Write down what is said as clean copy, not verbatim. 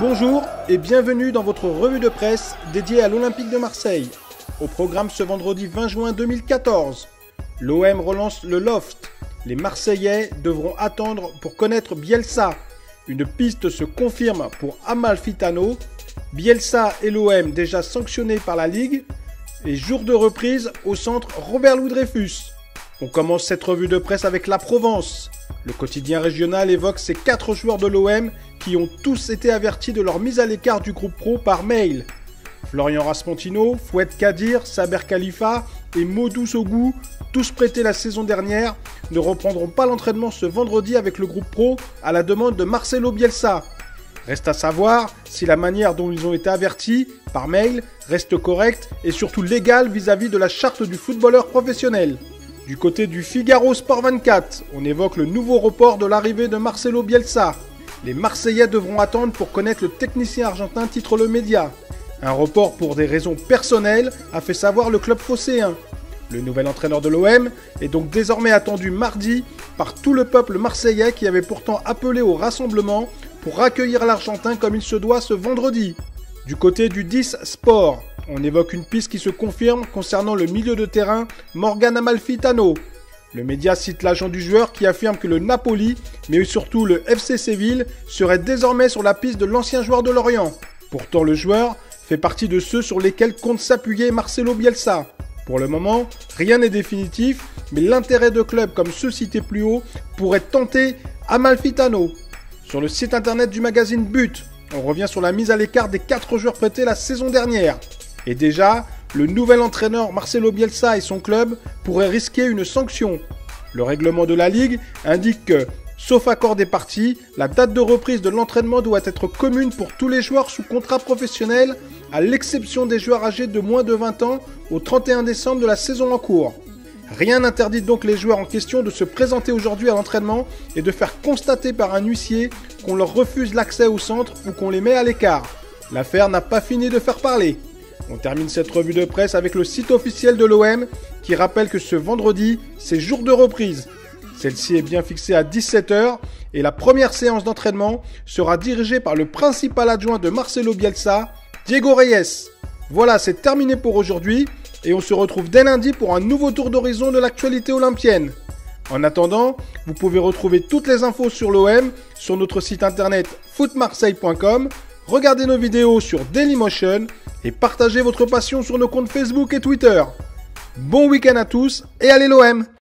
Bonjour et bienvenue dans votre revue de presse dédiée à l'Olympique de Marseille. Au programme ce vendredi 20 juin 2014, l'OM relance le Loft. Les Marseillais devront attendre pour connaître Bielsa. Une piste se confirme pour Amalfitano. Bielsa et l'OM déjà sanctionnés par la Ligue. Et jour de reprise au centre Robert-Louis-Dreyfus. On commence cette revue de presse avec la Provence. Le quotidien régional évoque ces 4 joueurs de l'OM qui ont tous été avertis de leur mise à l'écart du groupe pro par mail. Florian Raspontino, Foued Kadir, Saber Khalifa et Modou Sogou, tous prêtés la saison dernière, ne reprendront pas l'entraînement ce vendredi avec le groupe pro à la demande de Marcelo Bielsa. Reste à savoir si la manière dont ils ont été avertis par mail reste correcte et surtout légale vis-à-vis de la charte du footballeur professionnel. Du côté du Figaro Sport 24, on évoque le nouveau report de l'arrivée de Marcelo Bielsa. Les Marseillais devront attendre pour connaître le technicien argentin, titre le média. Un report pour des raisons personnelles, a fait savoir le club phocéen. Le nouvel entraîneur de l'OM est donc désormais attendu mardi par tout le peuple marseillais qui avait pourtant appelé au rassemblement pour accueillir l'Argentin comme il se doit ce vendredi. Du côté du 10 Sport, on évoque une piste qui se confirme concernant le milieu de terrain Morgan Amalfitano. Le média cite l'agent du joueur qui affirme que le Napoli, mais surtout le FC Séville, serait désormais sur la piste de l'ancien joueur de Lorient. Pourtant le joueur fait partie de ceux sur lesquels compte s'appuyer Marcelo Bielsa. Pour le moment, rien n'est définitif, mais l'intérêt de clubs comme ceux cités plus haut pourrait tenter Amalfitano. Sur le site internet du magazine But, on revient sur la mise à l'écart des 4 joueurs prêtés la saison dernière. Et déjà, le nouvel entraîneur Marcelo Bielsa et son club pourraient risquer une sanction. Le règlement de la Ligue indique que, sauf accord des parties, la date de reprise de l'entraînement doit être commune pour tous les joueurs sous contrat professionnel, à l'exception des joueurs âgés de moins de 20 ans au 31 décembre de la saison en cours. Rien n'interdit donc les joueurs en question de se présenter aujourd'hui à l'entraînement et de faire constater par un huissier qu'on leur refuse l'accès au centre ou qu'on les met à l'écart. L'affaire n'a pas fini de faire parler. On termine cette revue de presse avec le site officiel de l'OM qui rappelle que ce vendredi, c'est jour de reprise. Celle-ci est bien fixée à 17 h et la première séance d'entraînement sera dirigée par le principal adjoint de Marcelo Bielsa, Diego Reyes. Voilà, c'est terminé pour aujourd'hui et on se retrouve dès lundi pour un nouveau tour d'horizon de l'actualité olympienne. En attendant, vous pouvez retrouver toutes les infos sur l'OM sur notre site internet footmarseille.com, regardez nos vidéos sur Dailymotion et partagez votre passion sur nos comptes Facebook et Twitter. Bon week-end à tous et allez l'OM!